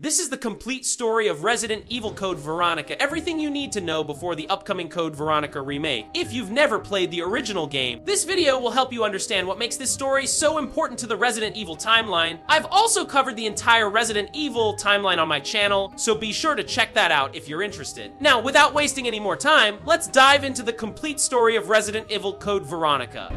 This is the complete story of Resident Evil Code Veronica, everything you need to know before the upcoming Code Veronica remake. If you've never played the original game, this video will help you understand what makes this story so important to the Resident Evil timeline. I've also covered the entire Resident Evil timeline on my channel, so be sure to check that out if you're interested. Now, without wasting any more time, let's dive into the complete story of Resident Evil Code Veronica.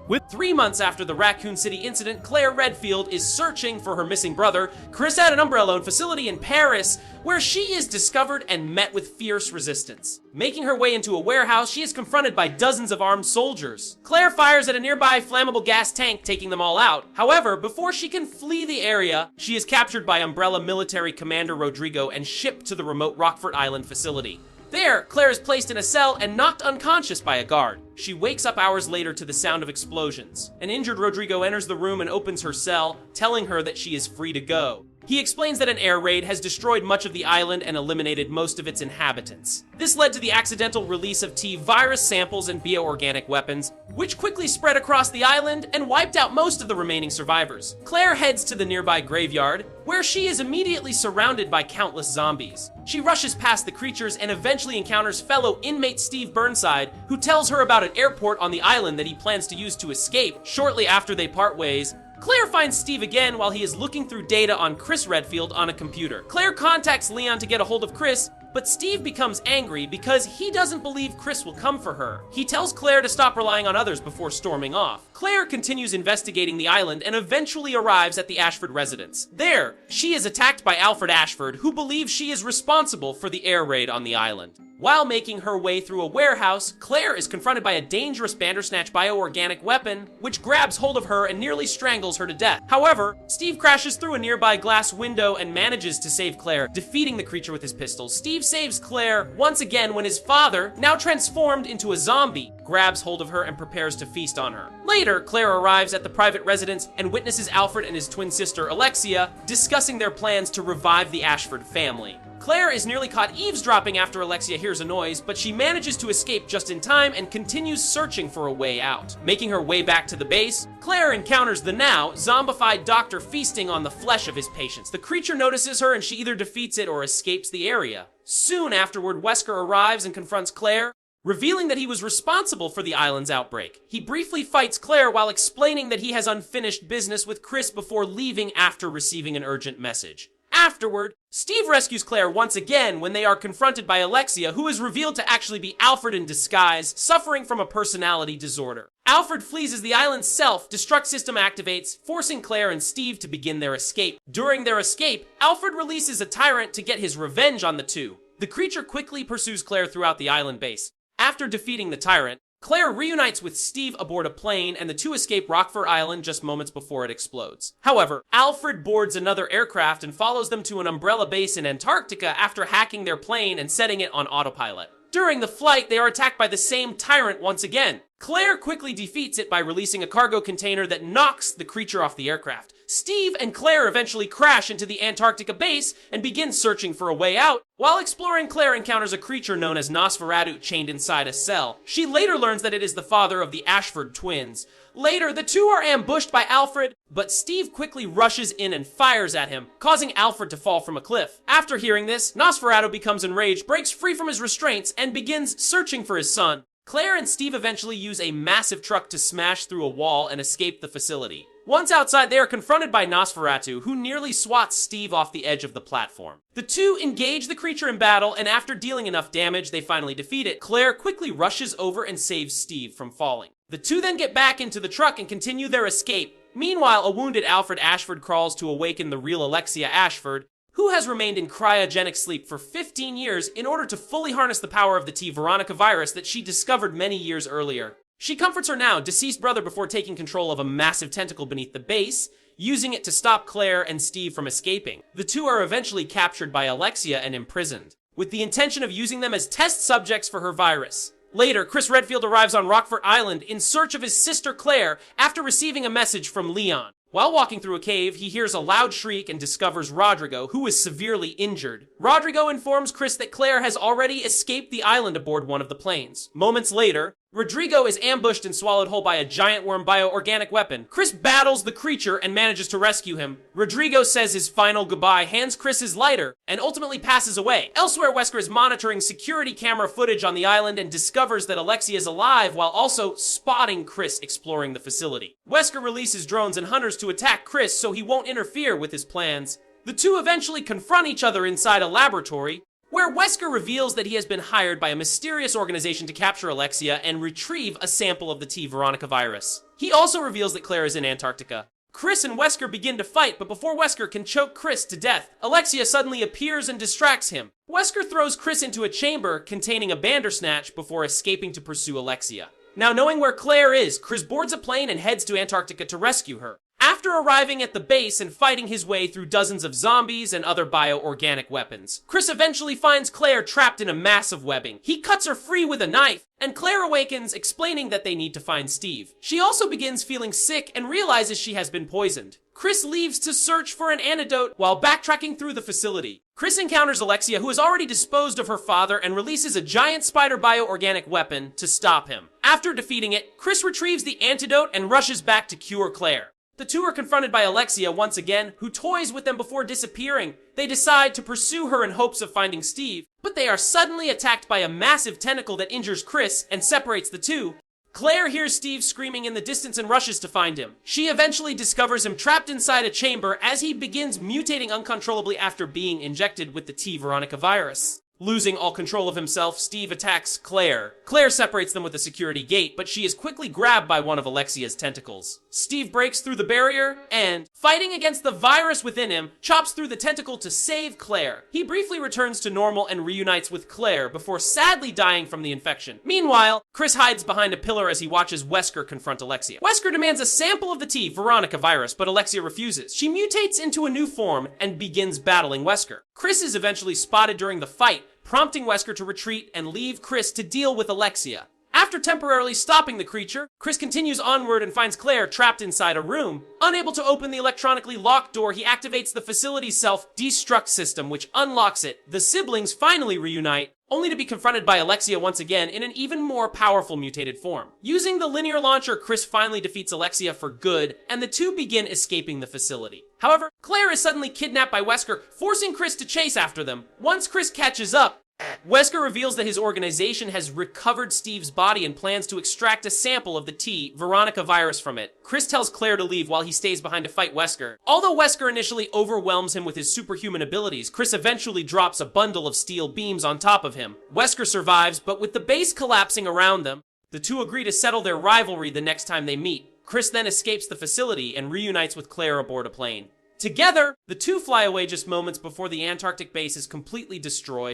With 3 months after the Raccoon City incident, Claire Redfield is searching for her missing brother, Chris, at an Umbrella owned facility in Paris, where she is discovered and met with fierce resistance. Making her way into a warehouse, she is confronted by dozens of armed soldiers. Claire fires at a nearby flammable gas tank, taking them all out. However, before she can flee the area, she is captured by Umbrella military commander Rodrigo and shipped to the remote Rockfort Island facility. There, Claire is placed in a cell and knocked unconscious by a guard. She wakes up hours later to the sound of explosions. An injured Rodrigo enters the room and opens her cell, telling her that she is free to go. He explains that an air raid has destroyed much of the island and eliminated most of its inhabitants. This led to the accidental release of T-virus samples and bioorganic weapons, which quickly spread across the island and wiped out most of the remaining survivors. Claire heads to the nearby graveyard, where she is immediately surrounded by countless zombies. She rushes past the creatures and eventually encounters fellow inmate Steve Burnside, who tells her about an airport on the island that he plans to use to escape. Shortly after they part ways, Claire finds Steve again while he is looking through data on Chris Redfield on a computer. Claire contacts Leon to get a hold of Chris, but Steve becomes angry because he doesn't believe Chris will come for her. He tells Claire to stop relying on others before storming off. Claire continues investigating the island and eventually arrives at the Ashford residence. There, she is attacked by Alfred Ashford, who believes she is responsible for the air raid on the island. While making her way through a warehouse, Claire is confronted by a dangerous Bandersnatch bioorganic weapon, which grabs hold of her and nearly strangles her to death. However, Steve crashes through a nearby glass window and manages to save Claire, defeating the creature with his pistol. Steve saves Claire once again when his father, now transformed into a zombie, grabs hold of her and prepares to feast on her. Later, Claire arrives at the private residence and witnesses Alfred and his twin sister Alexia discussing their plans to revive the Ashford family. Claire is nearly caught eavesdropping after Alexia hears a noise, but she manages to escape just in time and continues searching for a way out. Making her way back to the base, Claire encounters the now zombified doctor feasting on the flesh of his patients. The creature notices her and she either defeats it or escapes the area. Soon afterward, Wesker arrives and confronts Claire, revealing that he was responsible for the island's outbreak. He briefly fights Claire while explaining that he has unfinished business with Chris before leaving after receiving an urgent message. Afterward, Steve rescues Claire once again when they are confronted by Alexia, who is revealed to actually be Alfred in disguise, suffering from a personality disorder. Alfred flees as the island's self-destruct system activates, forcing Claire and Steve to begin their escape. During their escape, Alfred releases a tyrant to get his revenge on the two. The creature quickly pursues Claire throughout the island base. After defeating the tyrant, Claire reunites with Steve aboard a plane and the two escape Rockfort Island just moments before it explodes. However, Alfred boards another aircraft and follows them to an Umbrella base in Antarctica after hacking their plane and setting it on autopilot. During the flight, they are attacked by the same tyrant once again. Claire quickly defeats it by releasing a cargo container that knocks the creature off the aircraft. Steve and Claire eventually crash into the Antarctica base and begin searching for a way out. While exploring, Claire encounters a creature known as Nosferatu chained inside a cell. She later learns that it is the father of the Ashford twins. Later, the two are ambushed by Alfred, but Steve quickly rushes in and fires at him, causing Alfred to fall from a cliff. After hearing this, Nosferatu becomes enraged, breaks free from his restraints, and begins searching for his son. Claire and Steve eventually use a massive truck to smash through a wall and escape the facility. Once outside, they are confronted by Nosferatu, who nearly swats Steve off the edge of the platform. The two engage the creature in battle, and after dealing enough damage, they finally defeat it. Claire quickly rushes over and saves Steve from falling. The two then get back into the truck and continue their escape. Meanwhile, a wounded Alfred Ashford crawls to awaken the real Alexia Ashford, who has remained in cryogenic sleep for 15 years in order to fully harness the power of the T-Veronica virus that she discovered many years earlier. She comforts her now deceased brother before taking control of a massive tentacle beneath the base, using it to stop Claire and Steve from escaping. The two are eventually captured by Alexia and imprisoned, with the intention of using them as test subjects for her virus. Later, Chris Redfield arrives on Rockfort Island in search of his sister Claire after receiving a message from Leon. While walking through a cave, he hears a loud shriek and discovers Rodrigo, who is severely injured. Rodrigo informs Chris that Claire has already escaped the island aboard one of the planes. Moments later, Rodrigo is ambushed and swallowed whole by a giant worm bioorganic weapon. Chris battles the creature and manages to rescue him. Rodrigo says his final goodbye, hands Chris his lighter, and ultimately passes away. Elsewhere, Wesker is monitoring security camera footage on the island and discovers that Alexia is alive while also spotting Chris exploring the facility. Wesker releases drones and hunters to attack Chris so he won't interfere with his plans. The two eventually confront each other inside a laboratory, where Wesker reveals that he has been hired by a mysterious organization to capture Alexia and retrieve a sample of the T. Veronica virus. He also reveals that Claire is in Antarctica. Chris and Wesker begin to fight, but before Wesker can choke Chris to death, Alexia suddenly appears and distracts him. Wesker throws Chris into a chamber containing a Bandersnatch before escaping to pursue Alexia. Now, knowing where Claire is, Chris boards a plane and heads to Antarctica to rescue her. After arriving at the base and fighting his way through dozens of zombies and other bioorganic weapons, Chris eventually finds Claire trapped in a massive webbing. He cuts her free with a knife, and Claire awakens, explaining that they need to find Steve. She also begins feeling sick and realizes she has been poisoned. Chris leaves to search for an antidote while backtracking through the facility. Chris encounters Alexia, who has already disposed of her father, and releases a giant spider bioorganic weapon to stop him. After defeating it, Chris retrieves the antidote and rushes back to cure Claire. The two are confronted by Alexia once again, who toys with them before disappearing. They decide to pursue her in hopes of finding Steve, but they are suddenly attacked by a massive tentacle that injures Chris and separates the two. Claire hears Steve screaming in the distance and rushes to find him. She eventually discovers him trapped inside a chamber as he begins mutating uncontrollably after being injected with the T. Veronica virus. Losing all control of himself, Steve attacks Claire. Claire separates them with a security gate, but she is quickly grabbed by one of Alexia's tentacles. Steve breaks through the barrier and, fighting against the virus within him, chops through the tentacle to save Claire. He briefly returns to normal and reunites with Claire before sadly dying from the infection. Meanwhile, Chris hides behind a pillar as he watches Wesker confront Alexia. Wesker demands a sample of the T. Veronica virus, but Alexia refuses. She mutates into a new form and begins battling Wesker. Chris is eventually spotted during the fight, prompting Wesker to retreat and leave Chris to deal with Alexia. After temporarily stopping the creature, Chris continues onward and finds Claire trapped inside a room. Unable to open the electronically locked door, he activates the facility's self-destruct system, which unlocks it. The siblings finally reunite, only to be confronted by Alexia once again in an even more powerful mutated form. Using the linear launcher, Chris finally defeats Alexia for good, and the two begin escaping the facility. However, Claire is suddenly kidnapped by Wesker, forcing Chris to chase after them. Once Chris catches up, Wesker reveals that his organization has recovered Steve's body and plans to extract a sample of the T. Veronica virus from it. Chris tells Claire to leave while he stays behind to fight Wesker. Although Wesker initially overwhelms him with his superhuman abilities, Chris eventually drops a bundle of steel beams on top of him. Wesker survives, but with the base collapsing around them, the two agree to settle their rivalry the next time they meet. Chris then escapes the facility and reunites with Claire aboard a plane. Together, the two fly away just moments before the Antarctic base is completely destroyed.